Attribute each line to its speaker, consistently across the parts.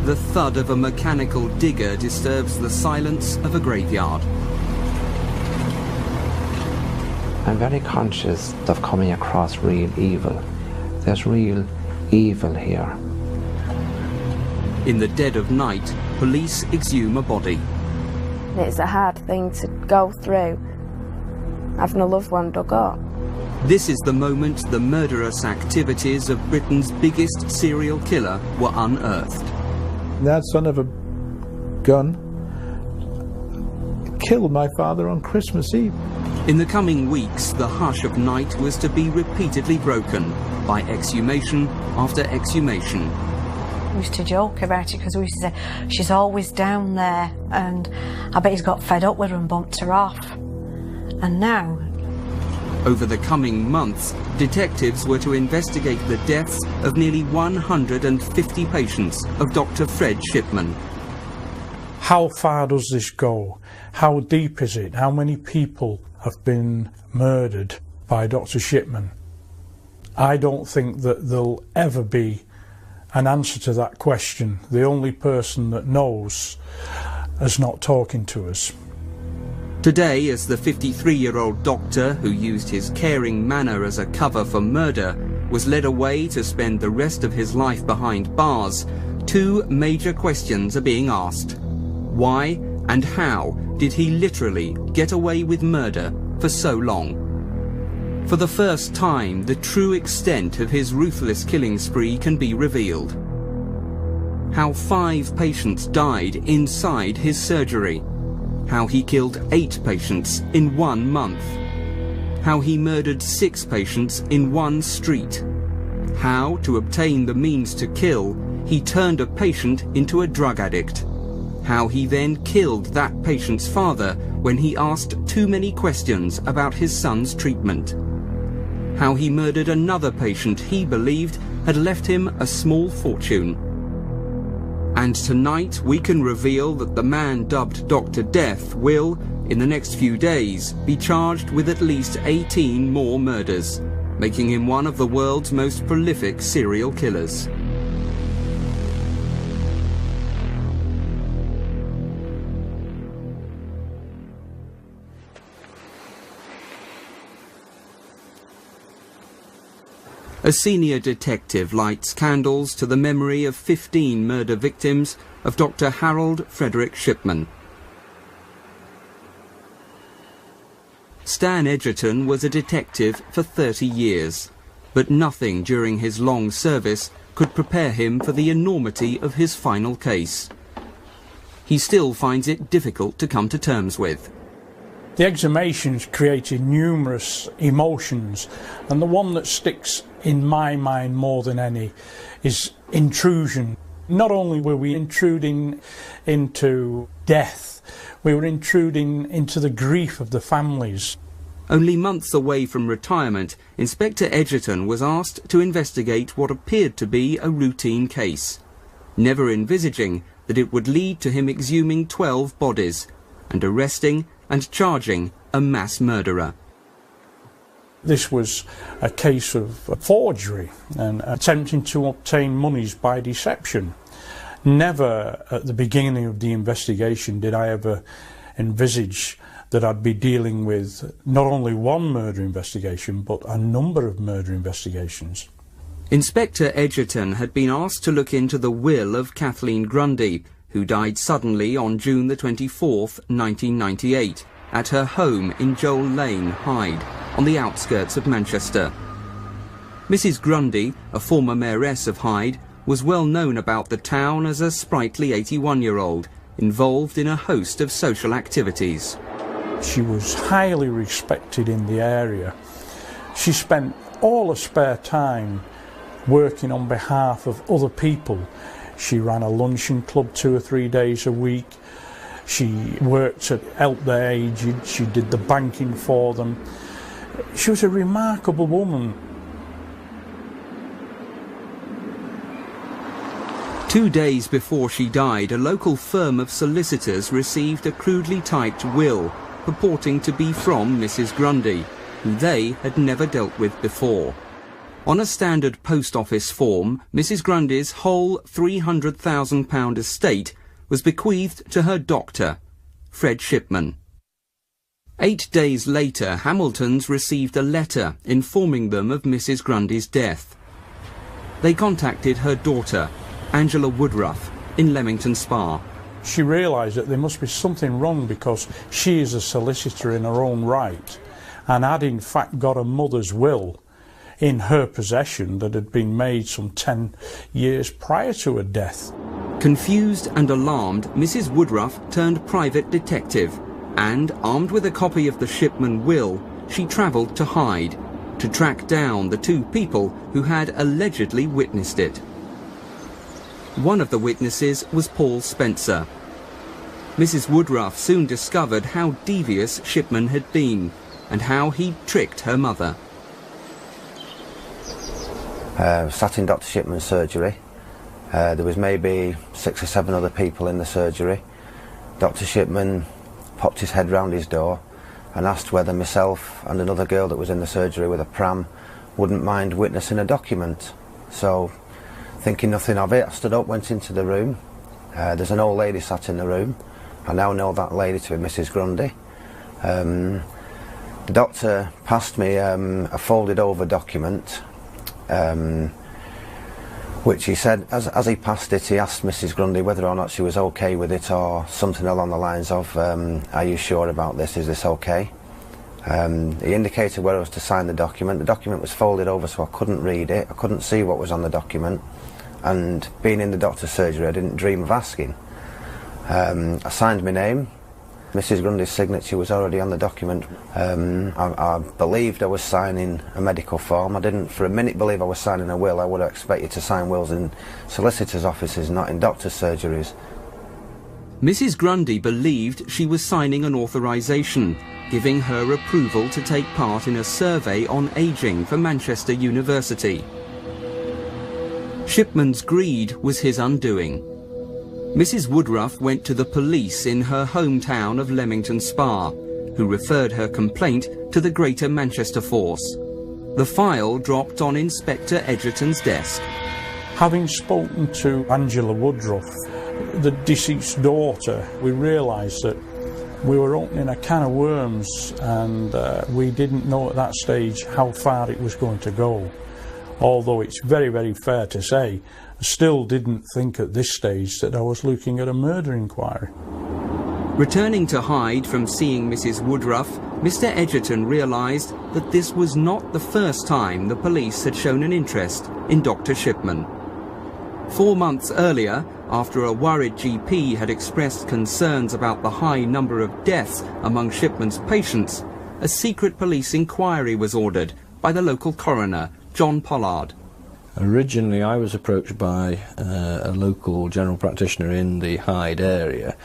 Speaker 1: the thud of a mechanical digger disturbs the silence of a graveyard.
Speaker 2: I'm very conscious of coming across real evil. There's real evil here.
Speaker 1: In the dead of night, police exhume a body.
Speaker 3: It's a hard thing to go through, having a loved one dug up.
Speaker 1: This is the moment the murderous activities of Britain's biggest serial killer were unearthed.
Speaker 4: That son of a gun killed my father on Christmas Eve.
Speaker 1: In the coming weeks, the hush of night was to be repeatedly broken by exhumation after exhumation.
Speaker 5: We used to joke about it because we used to say, she's always down there, and I bet he's got fed up with her and bumped her off. And now...
Speaker 1: Over the coming months, detectives were to investigate the deaths of nearly 150 patients of Dr. Fred Shipman.
Speaker 6: How far does this go? How deep is it? How many people have been murdered by Dr. Shipman? I don't think that there'll ever be an answer to that question. The only person that knows is not talking to us.
Speaker 1: Today, as the 53-year-old doctor who used his caring manner as a cover for murder was led away to spend the rest of his life behind bars, two major questions are being asked. Why and how did he literally get away with murder for so long? For the first time, the true extent of his ruthless killing spree can be revealed. How 5 patients died inside his surgery. How he killed 8 patients in 1 month. How he murdered 6 patients in 1 street. How, to obtain the means to kill, he turned a patient into a drug addict. How he then killed that patient's father when he asked too many questions about his son's treatment. How he murdered another patient he believed had left him a small fortune. And tonight we can reveal that the man dubbed Dr. Death will, in the next few days, be charged with at least 18 more murders, making him one of the world's most prolific serial killers. A senior detective lights candles to the memory of 15 murder victims of Dr. Harold Frederick Shipman. Stan Edgerton was a detective for 30 years, but nothing during his long service could prepare him for the enormity of his final case. He still finds it difficult to come to terms with.
Speaker 6: The exhumations created numerous emotions, and the one that sticks in my mind more than any is intrusion. Not only were we intruding into death, we were intruding into the grief of the families.
Speaker 1: Only months away from retirement, Inspector Edgerton was asked to investigate what appeared to be a routine case, never envisaging that it would lead to him exhuming 12 bodies and arresting and charging a mass murderer.
Speaker 6: This was a case of forgery and attempting to obtain monies by deception. Never at the beginning of the investigation did I ever envisage that I'd be dealing with not only one murder investigation but a number of murder investigations.
Speaker 1: Inspector Edgerton had been asked to look into the will of Kathleen Grundy, who died suddenly on June the 24th, 1998, at her home in Joel Lane, Hyde, on the outskirts of Manchester. Mrs. Grundy, a former mayoress of Hyde, was well known about the town as a sprightly 81-year-old, involved in a host of social activities.
Speaker 6: She was highly respected in the area. She spent all her spare time working on behalf of other people. She ran a luncheon club 2 or 3 days a week. She worked to help the aged. She did the banking for them. She was a remarkable woman.
Speaker 1: 2 days before she died, a local firm of solicitors received a crudely typed will purporting to be from Mrs. Grundy, who they had never dealt with before. On a standard post office form, Mrs Grundy's whole £300,000 estate was bequeathed to her doctor, Fred Shipman. 8 days later, Hamiltons received a letter informing them of Mrs Grundy's death. They contacted her daughter, Angela Woodruff, in Leamington Spa.
Speaker 6: She realised that there must be something wrong because she is a solicitor in her own right and had in fact got a mother's will in her possession that had been made some 10 years prior to her death.
Speaker 1: Confused and alarmed, Mrs Woodruff turned private detective and, armed with a copy of the Shipman will, she travelled to Hyde to track down the two people who had allegedly witnessed it. One of the witnesses was Paul Spencer. Mrs Woodruff soon discovered how devious Shipman had been and how he'd tricked her mother.
Speaker 7: Sat in Dr Shipman's surgery. There was maybe 6 or 7 other people in the surgery. Dr Shipman popped his head round his door and asked whether myself and another girl that was in the surgery with a pram wouldn't mind witnessing a document. So, thinking nothing of it, I stood up, went into the room. There's an old lady sat in the room. I now know that lady to be Mrs Grundy. The doctor passed me a folded over document, which he said, as he passed it, he asked Mrs Grundy whether or not she was okay with it, or something along the lines of, are you sure about this, is this okay? He indicated where I was to sign the document. The document was folded over so I couldn't read it, I couldn't see what was on the document, and being in the doctor's surgery I didn't dream of asking. I signed my name. Mrs Grundy's signature was already on the document. I believed I was signing a medical form. I didn't for a minute believe I was signing a will. I would have expected to sign wills in solicitors' offices, not in doctors' surgeries.
Speaker 1: Mrs Grundy believed she was signing an authorisation, giving her approval to take part in a survey on ageing for Manchester University. Shipman's greed was his undoing. Mrs Woodruff went to the police in her hometown of Leamington Spa, who referred her complaint to the Greater Manchester Force. The file dropped on Inspector Edgerton's desk.
Speaker 6: Having spoken to Angela Woodruff, the deceased daughter, we realised that we were opening a can of worms, and we didn't know at that stage how far it was going to go. Although it's very, very fair to say, I still didn't think at this stage that I was looking at a murder inquiry.
Speaker 1: Returning to Hyde from seeing Mrs Woodruff, Mr Edgerton realised that this was not the first time the police had shown an interest in Dr Shipman. 4 months earlier, after a worried GP had expressed concerns about the high number of deaths among Shipman's patients, a secret police inquiry was ordered by the local coroner, John Pollard.
Speaker 8: Originally I was approached by a local general practitioner in the Hyde area,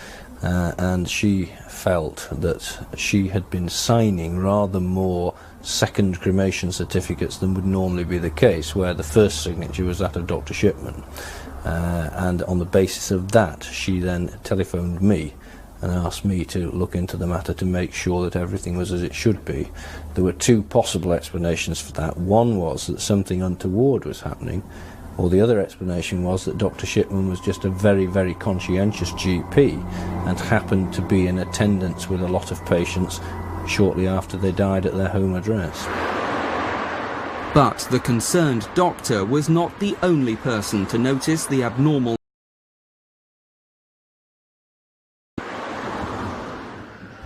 Speaker 8: and she felt that she had been signing rather more second cremation certificates than would normally be the case, where the first signature was that of Dr Shipman. And on the basis of that, she then telephoned me and asked me to look into the matter to make sure that everything was as it should be. There were 2 possible explanations for that. One was that something untoward was happening, or the other explanation was that Dr Shipman was just a very, very conscientious GP and happened to be in attendance with a lot of patients shortly after they died at their home address.
Speaker 1: But the concerned doctor was not the only person to notice the abnormal.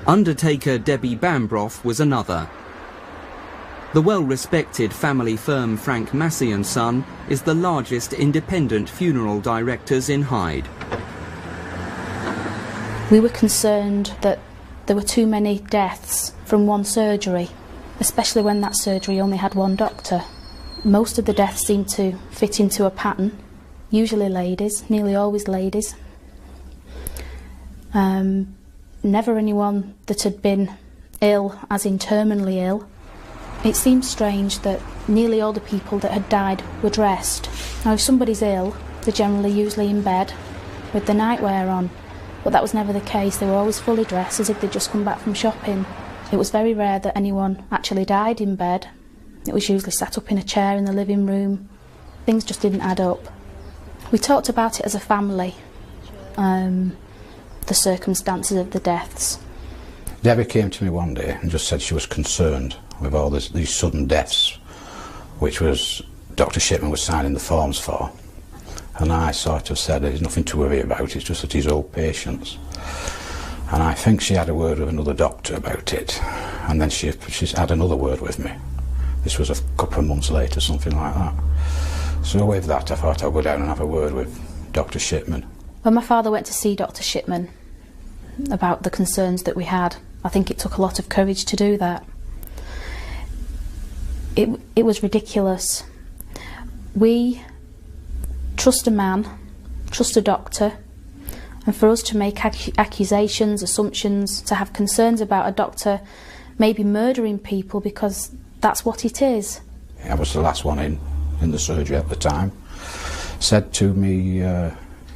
Speaker 1: Undertaker Debbie Bambrough was another. The well-respected family firm Frank Massey & Son is the largest independent funeral directors in Hyde.
Speaker 9: We were concerned that there were too many deaths from one surgery, especially when that surgery only had one doctor. Most of the deaths seemed to fit into a pattern, usually ladies, nearly always ladies. Never anyone that had been ill, as in terminally ill. It seemed strange that nearly all the people that had died were dressed. Now if somebody's ill, they're generally usually in bed with the nightwear on, but that was never the case. They were always fully dressed as if they'd just come back from shopping. It was very rare that anyone actually died in bed. It was usually sat up in a chair in the living room. Things just didn't add up. We talked about it as a family, the circumstances of the deaths.
Speaker 10: Debbie came to me one day and just said she was concerned with all these sudden deaths, which was Dr. Shipman was signing the forms for. And I sort of said there's nothing to worry about, it's just that he's old patients. And I think she had a word with another doctor about it, and then she's had another word with me. This was a couple of months later, something like that. So with that I thought I'd go down and have a word with Dr. Shipman.
Speaker 9: When my father went to see Dr. Shipman about the concerns that we had, I think it took a lot of courage to do that. It was ridiculous. We trust a man, trust a doctor, and for us to make accusations, assumptions, to have concerns about a doctor maybe murdering people, because that's what it is.
Speaker 10: I was the last one in the surgery at the time. Said to me,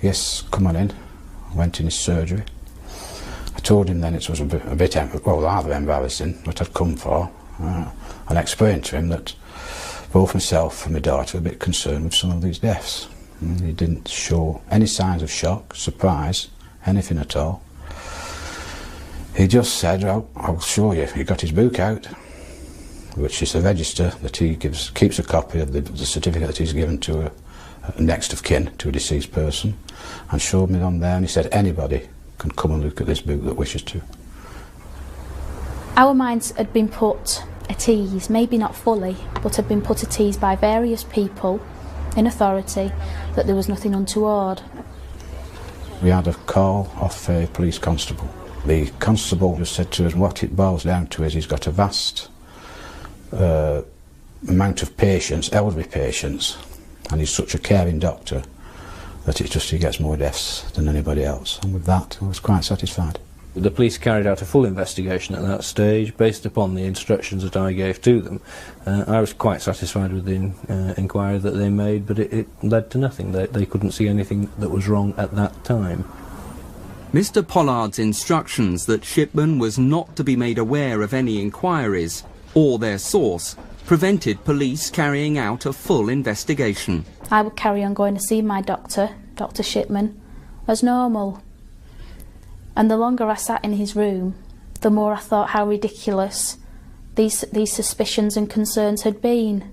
Speaker 10: yes, come on in. I went in his surgery. I told him then it was a bit rather embarrassing what I'd come for, and explained to him that both myself and my daughter were a bit concerned with some of these deaths. And he didn't show any signs of shock, surprise, anything at all. He just said, well, I'll show you. He got his book out, which is a register that he keeps a copy of the certificate that he's given to a next of kin to a deceased person, and showed me on there, and he said anybody can come and look at this book that wishes to.
Speaker 9: Our minds had been put at ease, maybe not fully, but had been put at ease by various people in authority that there was nothing untoward.
Speaker 10: We had a call off a police constable. The constable just said to us what it boils down to is he's got a vast amount of patients, elderly patients, and he's such a caring doctor that it's just he gets more deaths than anybody else, and with that I was quite satisfied.
Speaker 8: The police carried out a full investigation at that stage based upon the instructions that I gave to them. I was quite satisfied with the inquiry that they made, but it led to nothing. They couldn't see anything that was wrong at that time.
Speaker 1: Mr. Pollard's instructions that Shipman was not to be made aware of any inquiries or their source prevented police carrying out a full investigation.
Speaker 9: I would carry on going to see my doctor, Dr. Shipman, as normal. And the longer I sat in his room, the more I thought how ridiculous these suspicions and concerns had been.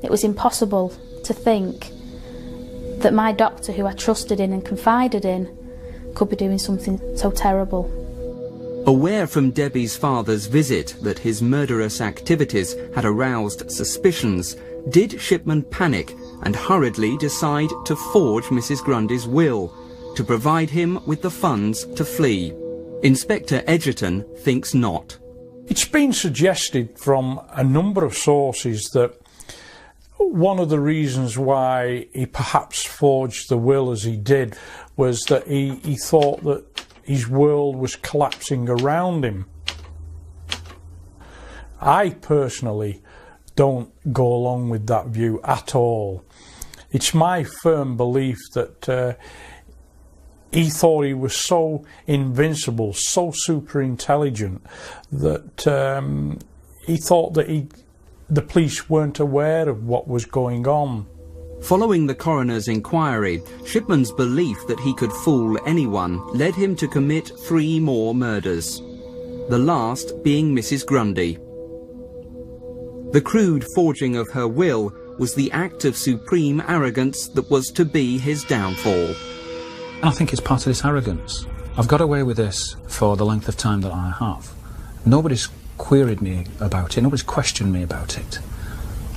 Speaker 9: It was impossible to think that my doctor, who I trusted in and confided in, could be doing something so terrible.
Speaker 1: Aware from Debbie's father's visit that his murderous activities had aroused suspicions, did Shipman panic and hurriedly decide to forge Mrs. Grundy's will to provide him with the funds to flee? Inspector Edgerton thinks not.
Speaker 6: It's been suggested from a number of sources that one of the reasons why he perhaps forged the will as he did was that he thought that his world was collapsing around him. I personally don't go along with that view at all. It's my firm belief that he thought he was so invincible, so super intelligent, that he thought that the police weren't aware of what was going on.
Speaker 1: Following the coroner's inquiry, Shipman's belief that he could fool anyone led him to commit 3 more murders, the last being Mrs. Grundy. The crude forging of her will was the act of supreme arrogance that was to be his downfall.
Speaker 11: I think it's part of this arrogance. I've got away with this for the length of time that I have. Nobody's queried me about it, nobody's questioned me about it.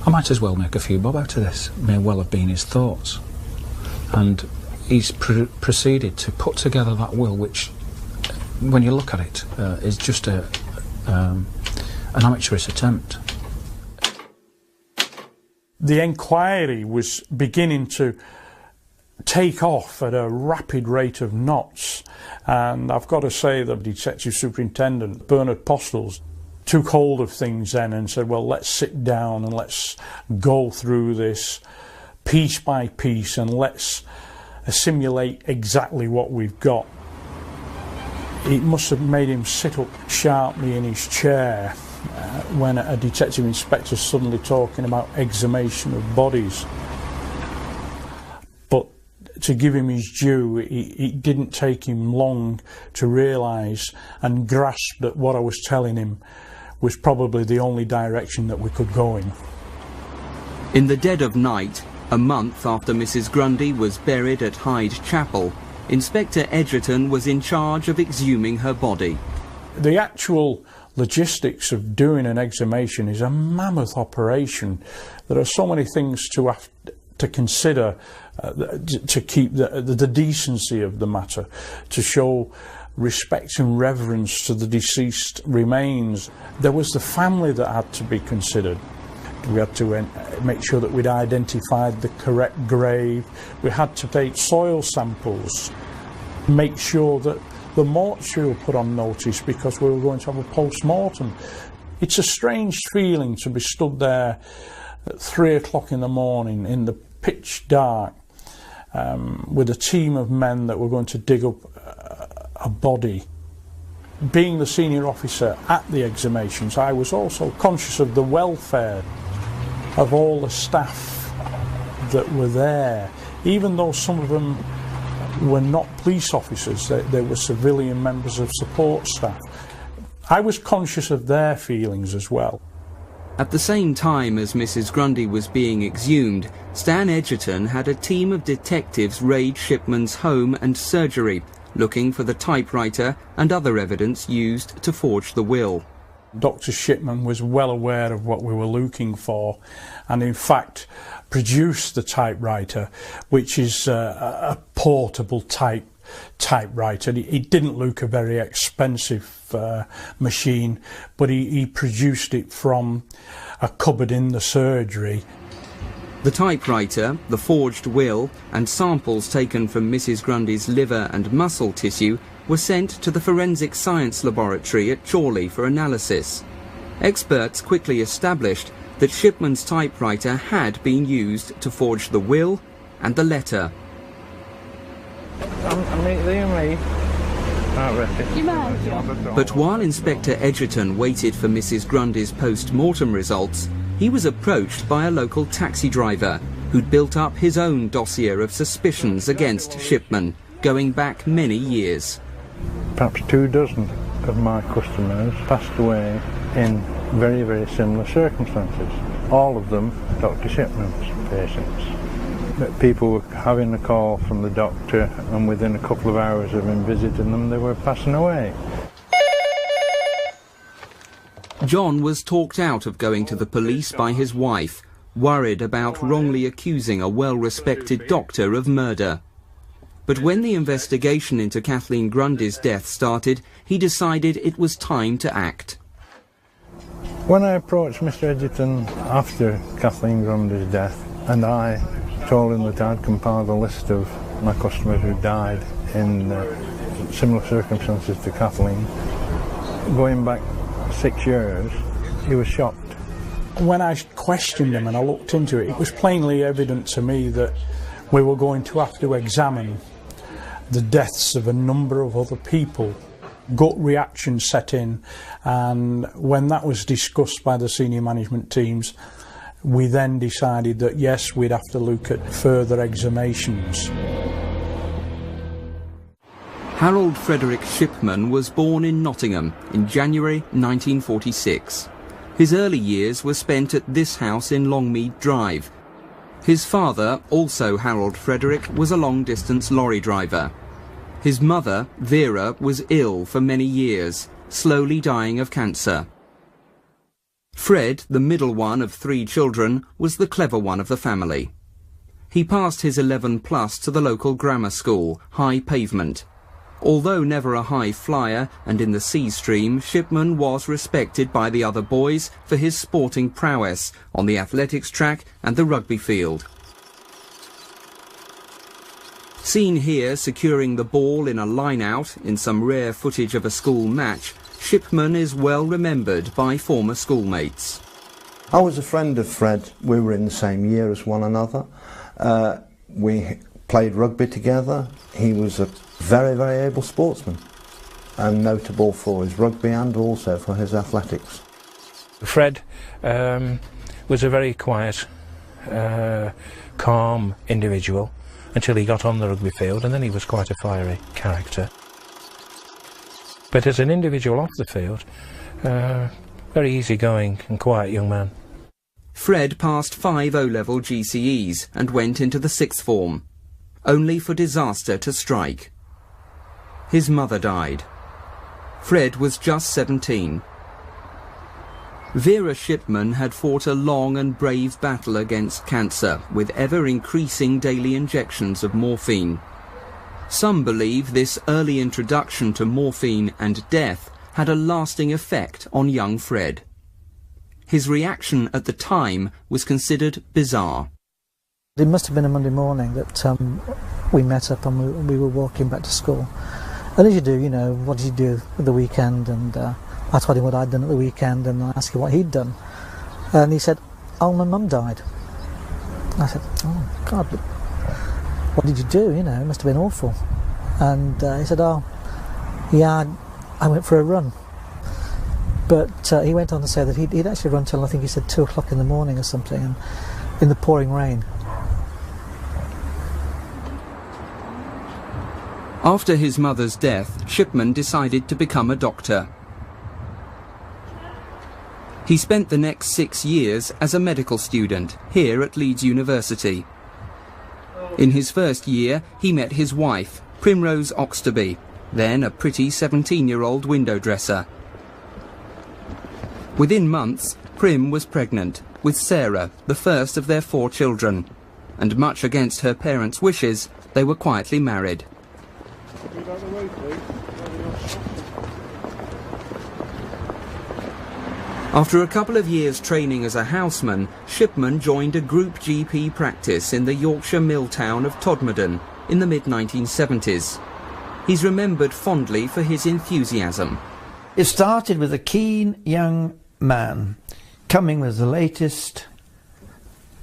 Speaker 11: I might as well make a few bob out of this. May well have been his thoughts. And he's proceeded to put together that will, which, when you look at it, is just an amateurish attempt.
Speaker 6: The inquiry was beginning to take off at a rapid rate of knots, and I've got to say that Detective Superintendent Bernard Postles took hold of things then and said, well, let's sit down and let's go through this piece by piece and let's assimilate exactly what we've got. It must have made him sit up sharply in his chair when a detective inspector suddenly talking about exhumation of bodies. But to give him his due, it didn't take him long to realise and grasp that what I was telling him was probably the only direction that we could go in.
Speaker 1: In the dead of night, a month after Mrs. Grundy was buried at Hyde Chapel, Inspector Edgerton was in charge of exhuming her body.
Speaker 6: The actual logistics of doing an exhumation is a mammoth operation. There are so many things to have to consider to keep the decency of the matter, to show respect and reverence to the deceased remains. There was the family that had to be considered. We had to make sure that we'd identified the correct grave. We had to take soil samples, make sure that the mortuary were put on notice because we were going to have a post-mortem. It's a strange feeling to be stood there at 3 o'clock in the morning in the pitch dark with a team of men that were going to dig up a body. Being the senior officer at the exhumations, I was also conscious of the welfare of all the staff that were there, even though some of them were not police officers, they were civilian members of support staff. I was conscious of their feelings as well.
Speaker 1: At the same time as Mrs. Grundy was being exhumed, Stan Edgerton had a team of detectives raid Shipman's home and surgery, looking for the typewriter and other evidence used to forge the will.
Speaker 6: Dr. Shipman was well aware of what we were looking for and in fact produced the typewriter, which is a portable typewriter. It didn't look a very expensive machine, but he produced it from a cupboard in the surgery.
Speaker 1: The typewriter, the forged will and samples taken from Mrs. Grundy's liver and muscle tissue were sent to the Forensic Science Laboratory at Chorley for analysis. Experts quickly established that Shipman's typewriter had been used to forge the will and the letter. But while Inspector Edgerton waited for Mrs. Grundy's post-mortem results, he was approached by a local taxi driver who'd built up his own dossier of suspicions against Shipman, going back many years.
Speaker 4: Perhaps 24 of my customers passed away in very, very similar circumstances. All of them Dr. Shipman's patients. That people were having a call from the doctor and within a couple of hours of him visiting them, they were passing away.
Speaker 1: John was talked out of going to the police by his wife, worried about wrongly accusing a well-respected doctor of murder. But when the investigation into Kathleen Grundy's death started, he decided it was time to act.
Speaker 4: When I approached Mr. Edgerton after Kathleen Grundy's death, and I told him that I'd compiled a list of my customers who died in similar circumstances to Kathleen, going back 6 years, he was shocked.
Speaker 6: When I questioned him and I looked into it, it was plainly evident to me that we were going to have to examine the deaths of a number of other people. Gut reaction set in, and when that was discussed by the senior management teams, we then decided that yes, we'd have to look at further exhumations.
Speaker 1: Harold Frederick Shipman was born in Nottingham in January 1946. His early years were spent at this house in Longmead Drive. His father, also Harold Frederick, was a long-distance lorry driver. His mother, Vera, was ill for many years, slowly dying of cancer. Fred, the middle one of 3 children, was the clever one of the family. He passed his 11+ to the local grammar school, High Pavement. Although never a high flyer and in the C stream, Shipman was respected by the other boys for his sporting prowess on the athletics track and the rugby field. Seen here securing the ball in a line-out in some rare footage of a school match, Shipman is well remembered by former schoolmates.
Speaker 12: I was a friend of Fred. We were in the same year as one another. We played rugby together. He was a very, very able sportsman. and notable for his rugby and also for his athletics.
Speaker 13: Fred was a very quiet, calm individual until he got on the rugby field, and then he was quite a fiery character. But as an individual off the field, very easygoing and quiet young man.
Speaker 1: Fred passed 5 O-level GCEs and went into the 6th form, only for disaster to strike. His mother died. Fred was just 17. Vera Shipman had fought a long and brave battle against cancer with ever-increasing daily injections of morphine. Some believe this early introduction to morphine and death had a lasting effect on young Fred. His reaction at the time was considered bizarre.
Speaker 14: It must have been a Monday morning that we met up and we were walking back to school. And as you do, you know, what did you do at the weekend? And I told him what I'd done at the weekend, and I asked him what he'd done. And he said, "Oh, my mum died." I said, "Oh, God, but what did you do? You know, it must have been awful." And he said, "Oh, yeah, I went for a run." But he went on to say that he'd actually run till, I think he said, 2 o'clock in the morning or something, and in the pouring rain.
Speaker 1: After his mother's death, Shipman decided to become a doctor. He spent the next 6 years as a medical student here at Leeds University. In his first year, he met his wife, Primrose Oxterby, then a pretty 17-year-old window dresser. Within months, Prim was pregnant with Sarah, the first of their 4 children, and much against her parents' wishes, they were quietly married. After a couple of years training as a houseman, Shipman joined a group GP practice in the Yorkshire mill town of Todmorden in the mid-1970s. He's remembered fondly for his enthusiasm.
Speaker 15: It started with a keen young man coming with the latest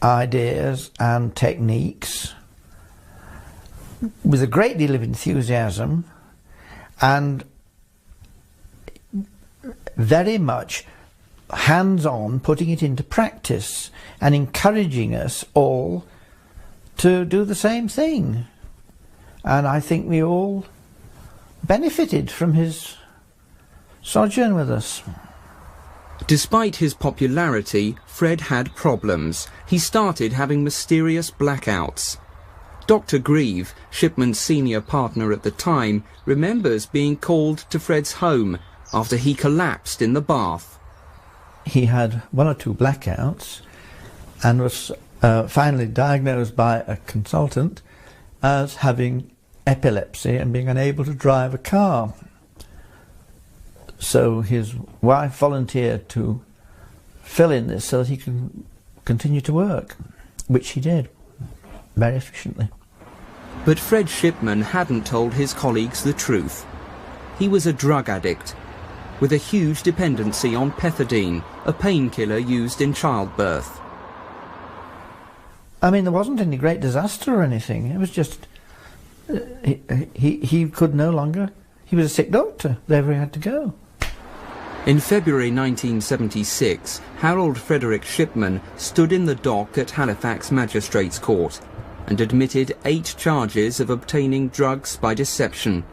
Speaker 15: ideas and techniques with a great deal of enthusiasm and very much hands-on, putting it into practice and encouraging us all to do the same thing. And I think we all benefited from his sojourn with us.
Speaker 1: Despite his popularity, Fred had problems. He started having mysterious blackouts. Dr. Grieve, Shipman's senior partner at the time, remembers being called to Fred's home after he collapsed in the bath.
Speaker 15: He had 1 or 2 blackouts and was finally diagnosed by a consultant as having epilepsy and being unable to drive a car. So his wife volunteered to fill in this so that he could continue to work, which he did very efficiently.
Speaker 1: But Fred Shipman hadn't told his colleagues the truth. He was a drug addict with a huge dependency on pethidine, a painkiller used in childbirth.
Speaker 15: I mean, there wasn't any great disaster or anything. It was just he could no longer. He was a sick doctor. There he had to go.
Speaker 1: In February 1976, Harold Frederick Shipman stood in the dock at Halifax Magistrates Court and admitted 8 charges of obtaining drugs by deception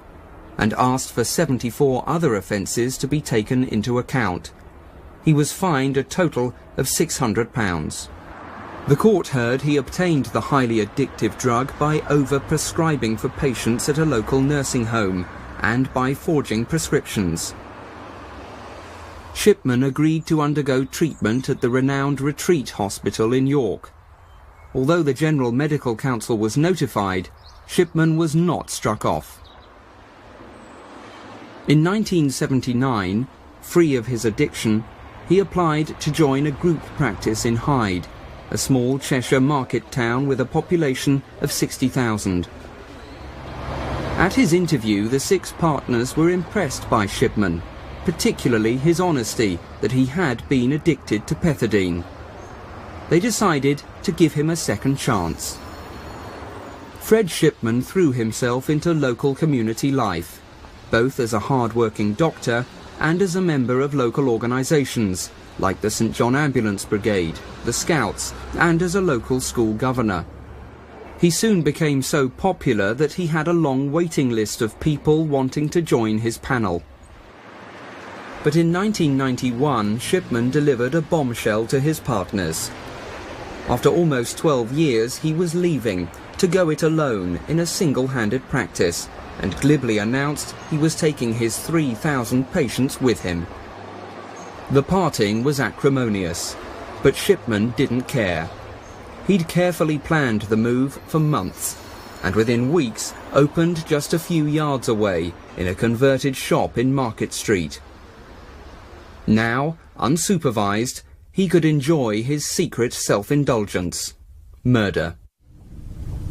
Speaker 1: and asked for 74 other offences to be taken into account. He was fined a total of £600. The court heard he obtained the highly addictive drug by over-prescribing for patients at a local nursing home and by forging prescriptions. Shipman agreed to undergo treatment at the renowned Retreat Hospital in York. Although the General Medical Council was notified, Shipman was not struck off. In 1979, free of his addiction, he applied to join a group practice in Hyde, a small Cheshire market town with a population of 60,000. At his interview, the 6 partners were impressed by Shipman, particularly his honesty that he had been addicted to pethidine. They decided to give him a second chance. Fred Shipman threw himself into local community life. both as a hard-working doctor and as a member of local organisations, like the St John Ambulance Brigade, the Scouts, and as a local school governor. He soon became so popular that he had a long waiting list of people wanting to join his panel. But in 1991, Shipman delivered a bombshell to his partners. After almost 12 years, he was leaving to go it alone in a single-handed practice, and glibly announced he was taking his 3,000 patients with him. The parting was acrimonious, but Shipman didn't care. He'd carefully planned the move for months, and within weeks opened just a few yards away in a converted shop in Market Street. Now, unsupervised, he could enjoy his secret self-indulgence: murder.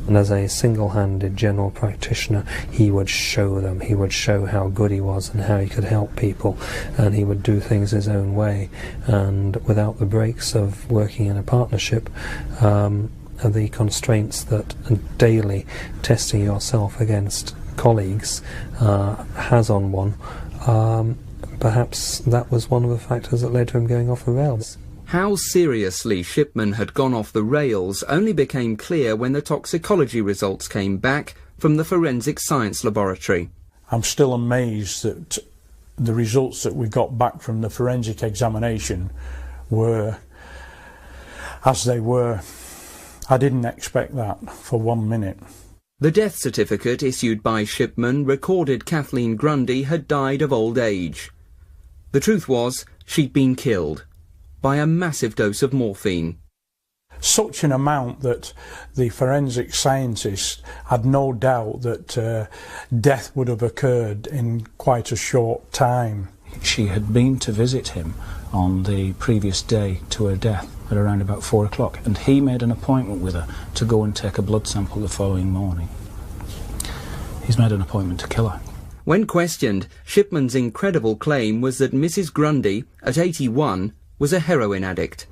Speaker 16: And as a single-handed general practitioner, he would show them, he would show how good he was and how he could help people, and he would do things his own way, and without the breaks of working in a partnership, and the constraints that daily testing yourself against colleagues has on one, perhaps that was one of the factors that led to him going off the rails.
Speaker 1: How seriously Shipman had gone off the rails only became clear when the toxicology results came back from the forensic science laboratory.
Speaker 6: I'm still amazed that the results that we got back from the forensic examination were as they were. I didn't expect that for 1 minute.
Speaker 1: The death certificate issued by Shipman recorded Kathleen Grundy had died of old age. The truth was, she'd been killed by a massive dose of morphine.
Speaker 6: Such an amount that the forensic scientists had no doubt that death would have occurred in quite a short time.
Speaker 11: She had been to visit him on the previous day to her death at around about 4 o'clock, and he made an appointment with her to go and take a blood sample the following morning. He's made an appointment to kill her.
Speaker 1: When questioned, Shipman's incredible claim was that Mrs. Grundy, at 81, was a heroin addict.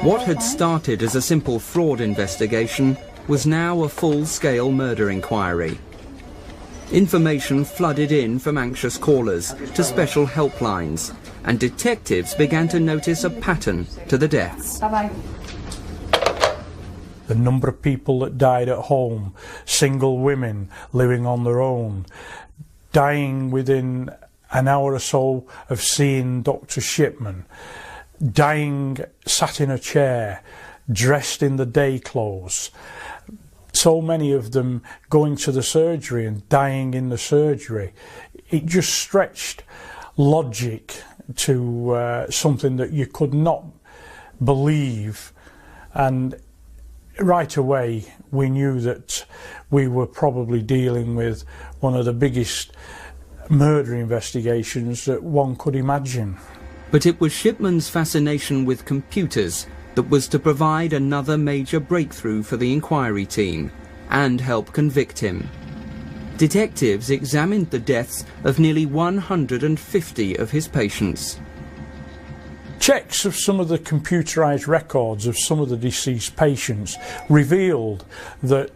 Speaker 1: What had started as a simple fraud investigation was now a full-scale murder inquiry. Information flooded in from anxious callers to special helplines, and detectives began to notice a pattern to the deaths.
Speaker 3: Bye-bye.
Speaker 6: The number of people that died at home, single women living on their own, dying within an hour or so of seeing Dr. Shipman, dying sat in a chair, dressed in the day clothes. So many of them going to the surgery and dying in the surgery. It just stretched logic to something that you could not believe, and right away we knew that we were probably dealing with one of the biggest murder investigations that one could imagine.
Speaker 1: But it was Shipman's fascination with computers that was to provide another major breakthrough for the inquiry team and help convict him. Detectives examined the deaths of nearly 150 of his patients.
Speaker 6: Checks of some of the computerised records of some of the deceased patients revealed that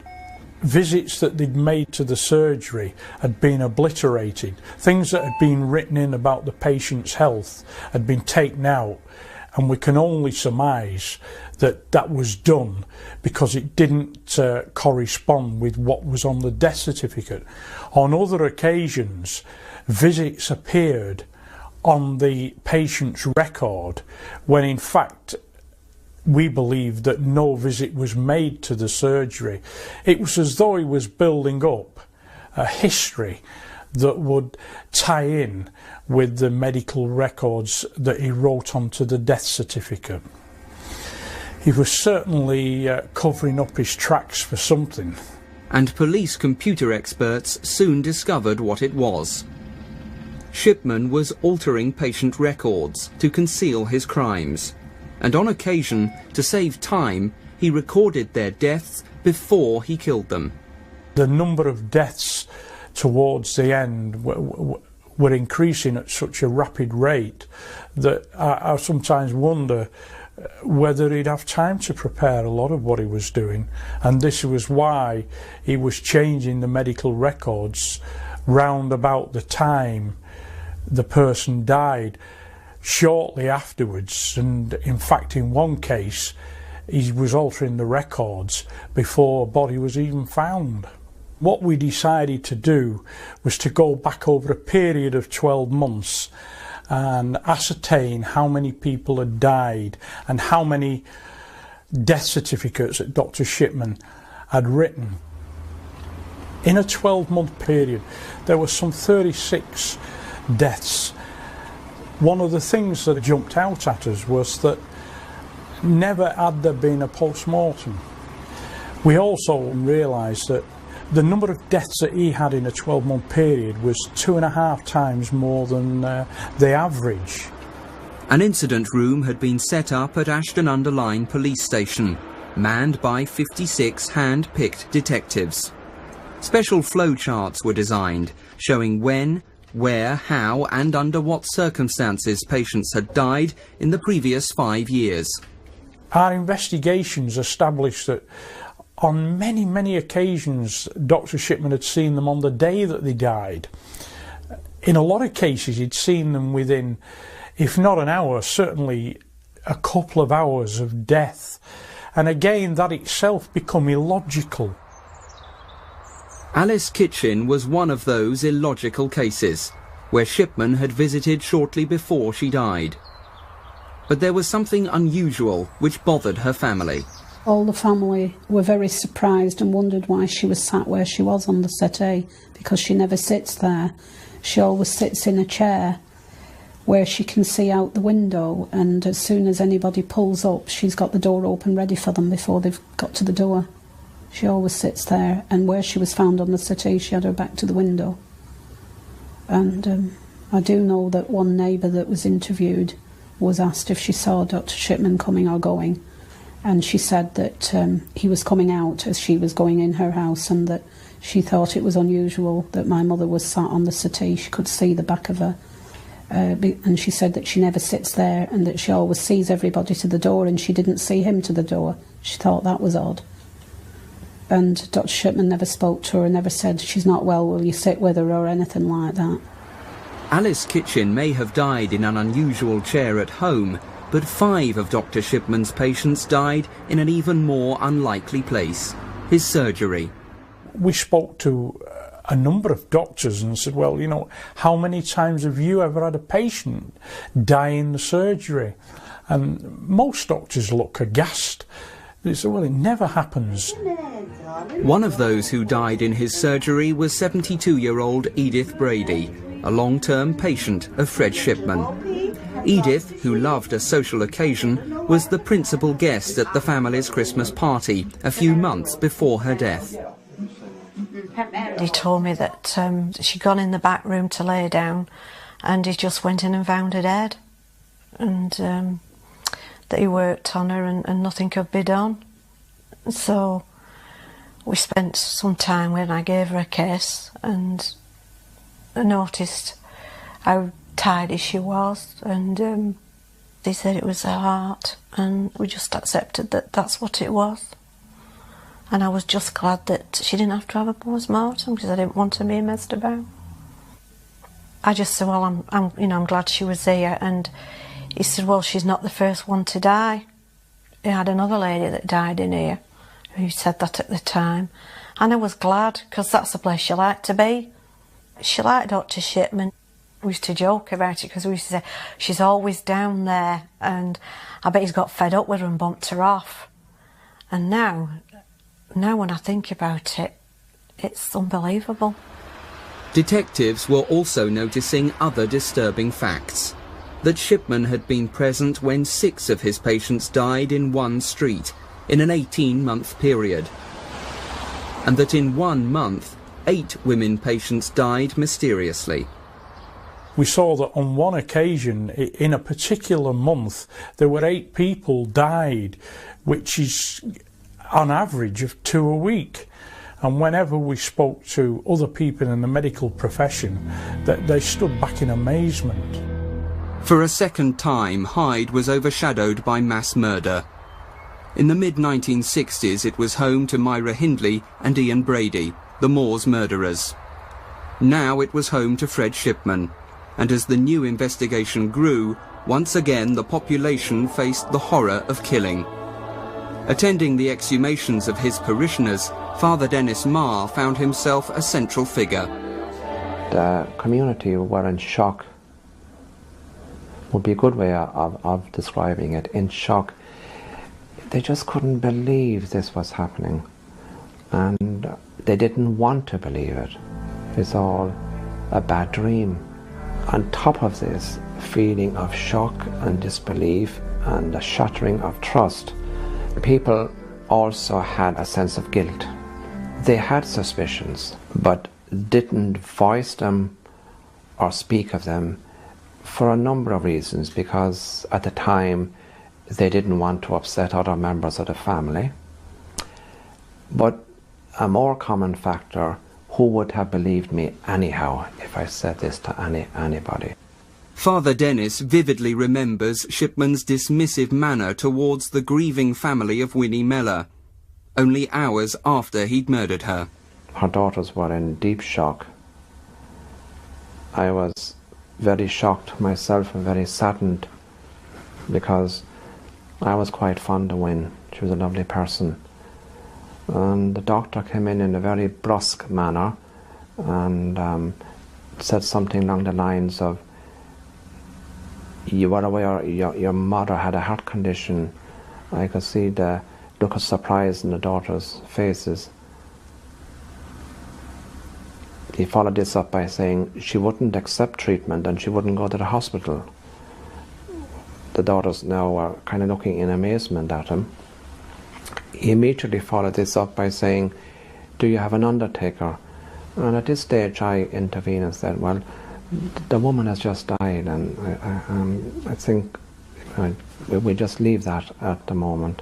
Speaker 6: visits that they'd made to the surgery had been obliterated. Things that had been written in about the patient's health had been taken out, and we can only surmise that that was done because it didn't correspond with what was on the death certificate. On other occasions, visits appeared on the patient's record when in fact we believed that no visit was made to the surgery. It was as though he was building up a history that would tie in with the medical records that he wrote onto the death certificate. He was certainly covering up his tracks for something.
Speaker 1: And police computer experts soon discovered what it was. Shipman was altering patient records to conceal his crimes, and on occasion, to save time, he recorded their deaths before he killed them.
Speaker 6: The number of deaths towards the end were increasing at such a rapid rate that I sometimes wonder whether he'd have time to prepare a lot of what he was doing, and this was why he was changing the medical records round about the time the person died, shortly afterwards. And in fact, in one case he was altering the records before a body was even found. What we decided to do was to go back over a period of 12 months and ascertain how many people had died and how many death certificates that Dr. Shipman had written. In a 12-month period, there were some 36 deaths. One of the things that jumped out at us was that never had there been a post-mortem. We also realised that the number of deaths that he had in a 12-month period was 2.5 times more than the average.
Speaker 1: An incident room had been set up at Ashton-under-Lyne police station, manned by 56 hand-picked detectives. Special flowcharts were designed, showing when, where, how and under what circumstances patients had died in the previous 5 years.
Speaker 6: Our investigations established that on many, many occasions Dr. Shipman had seen them on the day that they died. In a lot of cases he'd seen them within, if not an hour, certainly a couple of hours of death. And again, that itself become illogical.
Speaker 1: Alice Kitchen was one of those illogical cases, where Shipman had visited shortly before she died. But there was something unusual which bothered her family.
Speaker 17: All the family were very surprised and wondered why she was sat where she was on the settee, because she never sits there. She always sits in a chair where she can see out the window, and as soon as anybody pulls up, she's got the door open ready for them before they've got to the door. She always sits there, and where she was found on the settee, she had her back to the window. And I do know that one neighbour that was interviewed was asked if she saw Dr. Shipman coming or going, and she said that he was coming out as she was going in her house, and that she thought it was unusual that my mother was sat on the settee. She could see the back of her, and she said that she never sits there and that she always sees everybody to the door, and she didn't see him to the door. She thought that was odd. And Dr. Shipman never spoke to her and never said, "She's not well, will you sit with her?" or anything like that.
Speaker 1: Alice Kitchen may have died in an unusual chair at home, but 5 of Dr. Shipman's patients died in an even more unlikely place, his surgery.
Speaker 6: We spoke to a number of doctors and said, well, you know, how many times have you ever had a patient die in the surgery? And most doctors look aghast. They said, well, it never happens.
Speaker 1: One of those who died in his surgery was 72-year-old Edith Brady, a long-term patient of Fred Shipman. Edith, who loved a social occasion, was the principal guest at the family's Christmas party a few months before her death.
Speaker 5: He told me that she'd gone in the back room to lay down, and he just went in and found her dead, and that he worked on her and nothing could be done. So we spent some time when I gave her a kiss, and I noticed how tidy she was, and they said it was her heart, and we just accepted that that's what it was. And I was just glad that she didn't have to have a post-mortem, because I didn't want to be messed about. I just said, well, I'm glad she was here. And he said, well, she's not the first one to die. He had another lady that died in here who said that at the time. And I was glad, because that's the place she liked to be. She liked Dr. Shipman. We used to joke about it, because we used to say, she's always down there, and I bet he's got fed up with her and bumped her off. And now when I think about it, it's unbelievable.
Speaker 1: Detectives were also noticing other disturbing facts. That Shipman had been present when 6 of his patients died in one street in an 18-month period. And that in 1 month, 8 women patients died mysteriously.
Speaker 6: We saw that on one occasion, in a particular month, there were 8 people died, which is on average of 2 a week. And whenever we spoke to other people in the medical profession, that they stood back in amazement.
Speaker 1: For a second time, Hyde was overshadowed by mass murder. In the mid-1960s, it was home to Myra Hindley and Ian Brady, the Moors murderers. Now it was home to Fred Shipman, and as the new investigation grew, once again the population faced the horror of killing. Attending the exhumations of his parishioners, Father Dennis Marr found himself a central figure.
Speaker 2: The community were in shock, would be a good way of describing it, in shock. They just couldn't believe this was happening, and they didn't want to believe it. It's all a bad dream. On top of this feeling of shock and disbelief and a shattering of trust, people also had a sense of guilt. They had suspicions, but didn't voice them or speak of them for a number of reasons, because at the time they didn't want to upset other members of the family. But a more common factor, who would have believed me anyhow if I said this to anybody?
Speaker 1: Father Dennis vividly remembers Shipman's dismissive manner towards the grieving family of Winnie Mellor, only hours after he'd murdered her.
Speaker 2: Her daughters were in deep shock. I was very shocked myself and very saddened, because I was quite fond of Win. She was a lovely person. And the doctor came in a very brusque manner and said something along the lines of, "You were aware your mother had a heart condition." I could see the look of surprise in the daughters' faces. He followed this up by saying she wouldn't accept treatment and she wouldn't go to the hospital. The daughters now are kind of looking in amazement at him. He immediately followed this up by saying, "Do you have an undertaker?" And at this stage I intervened and said, "Well, the woman has just died, and I think we just leave that at the moment."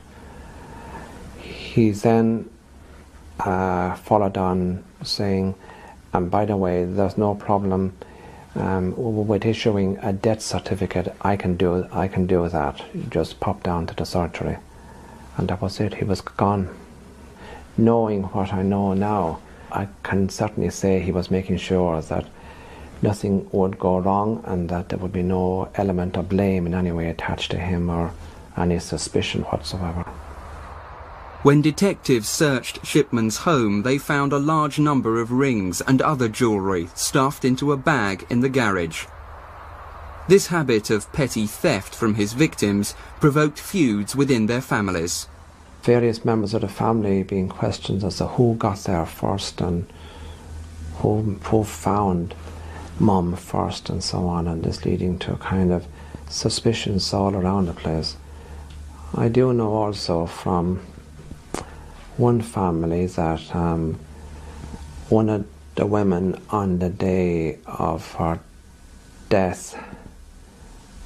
Speaker 2: He then followed on saying, "And by the way, there's no problem with issuing a death certificate. I can do that. You just pop down to the surgery." And that was it. He was gone. Knowing what I know now, I can certainly say he was making sure that nothing would go wrong and that there would be no element of blame in any way attached to him or any suspicion whatsoever.
Speaker 1: When detectives searched Shipman's home, they found a large number of rings and other jewellery stuffed into a bag in the garage. This habit of petty theft from his victims provoked feuds within their families.
Speaker 2: Various members of the family being questioned as to who got there first and who found Mum first and so on, and this leading to kind of suspicions all around the place. I do know also from one family that one of the women on the day of her death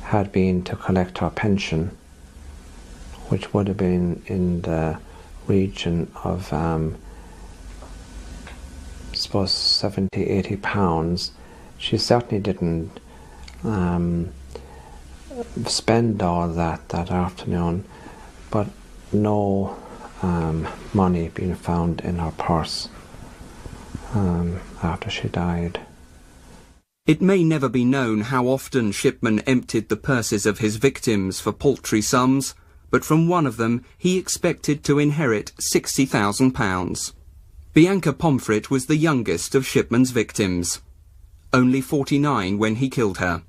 Speaker 2: had been to collect her pension, which would have been in the region of I suppose 70-80 pounds. She certainly didn't spend all that afternoon, but no money being found in her purse after she died.
Speaker 1: It may never be known how often Shipman emptied the purses of his victims for paltry sums, but from one of them he expected to inherit £60,000. Bianca Pomfret was the youngest of Shipman's victims, only 49 when he killed her.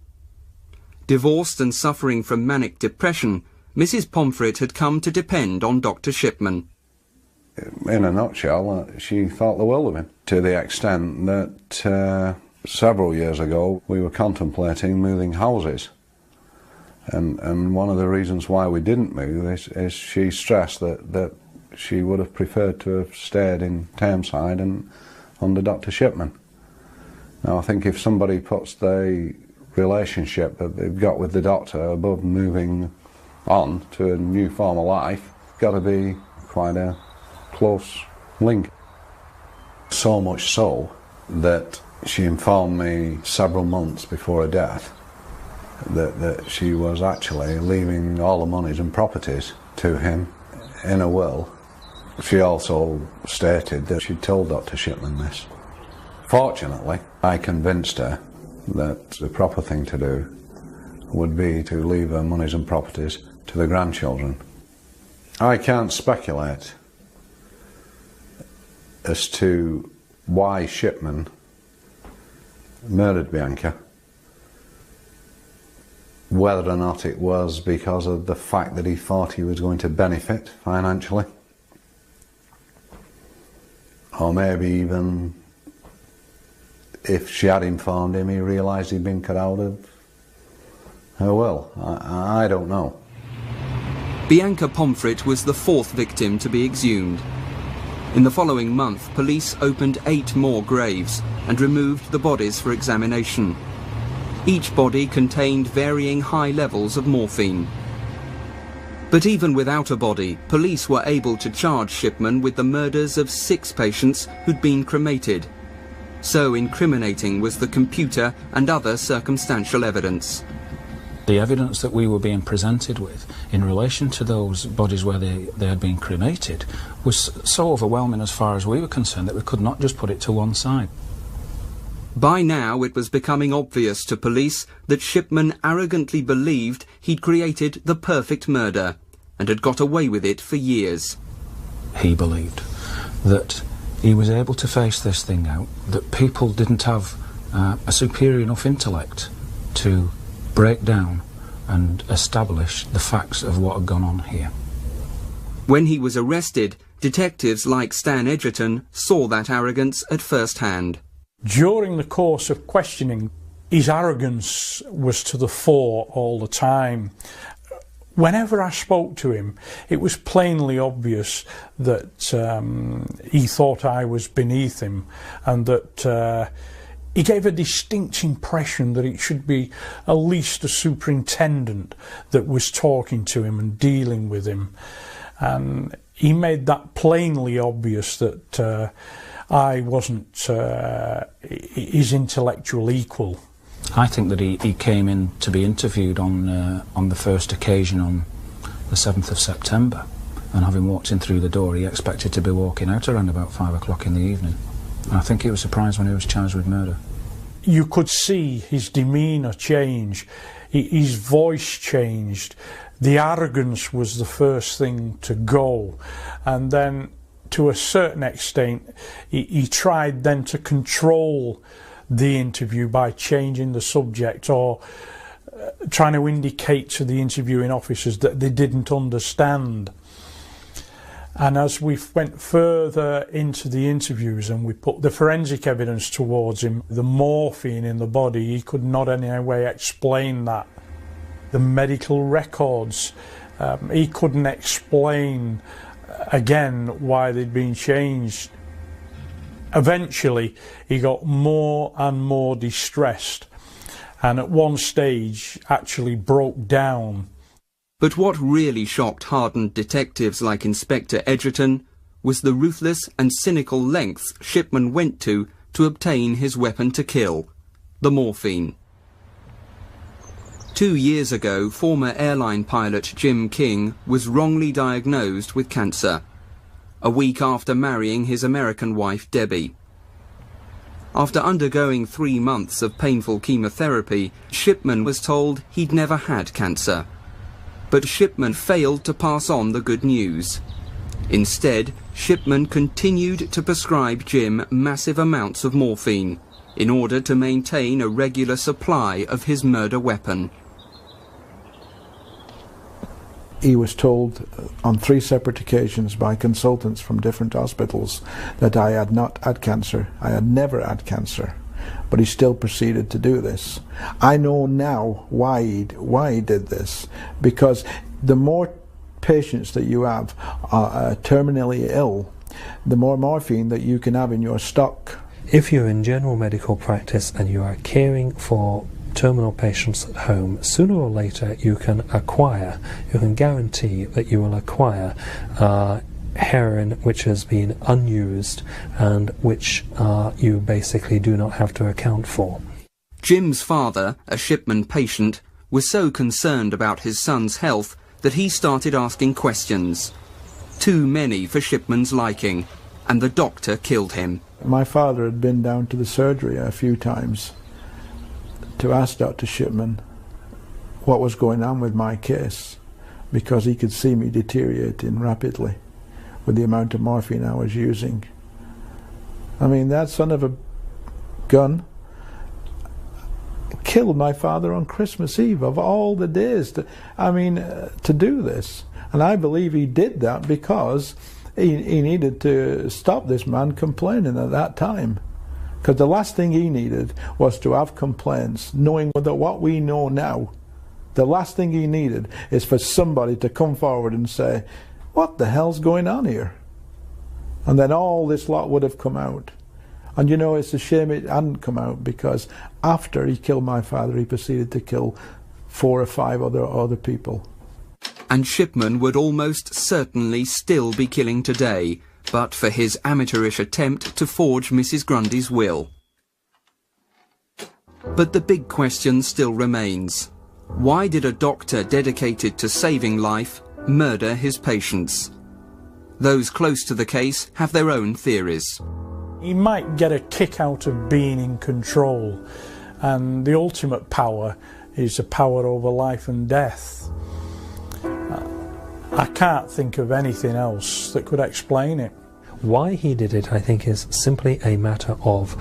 Speaker 1: Divorced and suffering from manic depression, Mrs. Pomfret had come to depend on Dr. Shipman.
Speaker 18: In a nutshell, she thought the world of him, to the extent that several years ago we were contemplating moving houses. And one of the reasons why we didn't move is she stressed that she would have preferred to have stayed in Tameside and under Dr. Shipman. Now I think if somebody puts the relationship that they've got with the doctor above moving on to a new form of life, it's got to be quite a close link. So much so that she informed me several months before her death that she was actually leaving all the monies and properties to him in a will. She also stated that she'd told Dr. Shipman this. Fortunately, I convinced her that the proper thing to do would be to leave her monies and properties to the grandchildren. I can't speculate as to why Shipman murdered Bianca, whether or not it was because of the fact that he thought he was going to benefit financially, or maybe even if she had informed him, he realised he'd been cut out of her will. I don't know.
Speaker 1: Bianca Pomfret was the fourth victim to be exhumed. In the following month, police opened 8 more graves and removed the bodies for examination. Each body contained varying high levels of morphine. But even without a body, police were able to charge Shipman with the murders of 6 patients who'd been cremated. So incriminating was the computer and other circumstantial evidence.
Speaker 11: The evidence that we were being presented with in relation to those bodies where they had been cremated was so overwhelming as far as we were concerned that we could not just put it to one side.
Speaker 1: By now it was becoming obvious to police that Shipman arrogantly believed he'd created the perfect murder and had got away with it for years.
Speaker 11: He believed that he was able to face this thing out, that people didn't have a superior enough intellect to break down and establish the facts of what had gone on here.
Speaker 1: When he was arrested, detectives like Stan Edgerton saw that arrogance at first hand.
Speaker 6: During the course of questioning, his arrogance was to the fore all the time. Whenever I spoke to him, it was plainly obvious that he thought I was beneath him, and that he gave a distinct impression that it should be at least a superintendent that was talking to him and dealing with him. And he made that plainly obvious that I wasn't his intellectual equal.
Speaker 11: I think that he came in to be interviewed on the first occasion on the 7th of September, and having walked in through the door, he expected to be walking out around about 5 o'clock in the evening. And I think he was surprised when he was charged with murder.
Speaker 6: You could see his demeanour change, his voice changed. The arrogance was the first thing to go, and then to a certain extent he tried then to control the interview by changing the subject or trying to indicate to the interviewing officers that they didn't understand. And as we went further into the interviews and we put the forensic evidence towards him, the morphine in the body, he could not in any way explain that. The medical records, he couldn't explain again why they'd been changed. Eventually he got more and more distressed, and at one stage actually broke down.
Speaker 1: But what really shocked hardened detectives like Inspector Edgerton was the ruthless and cynical lengths Shipman went to obtain his weapon to kill, the morphine. 2 years ago, former airline pilot Jim King was wrongly diagnosed with cancer, a week after marrying his American wife Debbie. After undergoing 3 months of painful chemotherapy, Shipman was told he'd never had cancer. But Shipman failed to pass on the good news. Instead, Shipman continued to prescribe Jim massive amounts of morphine in order to maintain a regular supply of his murder weapon.
Speaker 12: He was told on 3 separate occasions by consultants from different hospitals that I had not had cancer. I had never had cancer. But he still proceeded to do this. I know now why he did this, because the more patients that you have are terminally ill, the more morphine that you can have in your stock.
Speaker 16: If you're in general medical practice and you are caring for terminal patients at home, sooner or later you can guarantee that you will acquire heroin which has been unused and which you basically do not have to account for.
Speaker 1: Jim's father, a Shipman patient, was so concerned about his son's health that he started asking questions. Too many for Shipman's liking, and the doctor killed him.
Speaker 12: My father had been down to the surgery a few times to ask Dr. Shipman what was going on with my case, because he could see me deteriorating rapidly with the amount of morphine I was using. I mean, that son of a gun killed my father on Christmas Eve, of all the days to do this. And I believe he did that because he needed to stop this man complaining at that time. Because the last thing he needed was to have complaints, knowing that what we know now, the last thing he needed is for somebody to come forward and say, what the hell's going on here? And then all this lot would have come out. And you know, it's a shame it hadn't come out, because after he killed my father, he proceeded to kill 4 or 5 other people.
Speaker 1: And Shipman would almost certainly still be killing today, but for his amateurish attempt to forge Mrs. Grundy's will. But the big question still remains. Why did a doctor dedicated to saving life murder his patients? Those close to the case have their own theories.
Speaker 6: He might get a kick out of being in control, and the ultimate power is the power over life and death. I can't think of anything else that could explain it.
Speaker 16: Why he did it, I think, is simply a matter of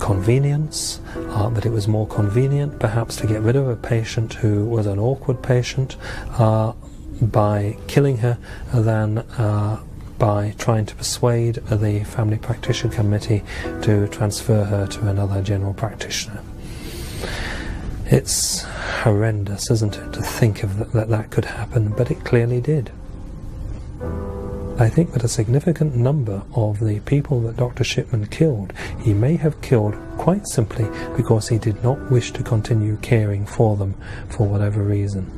Speaker 16: convenience, that it was more convenient perhaps to get rid of a patient who was an awkward patient by killing her than by trying to persuade the family practitioner committee to transfer her to another general practitioner. It's horrendous, isn't it, to think of that could happen, but it clearly did. I think that a significant number of the people that Dr. Shipman killed, he may have killed quite simply because he did not wish to continue caring for them for whatever reason.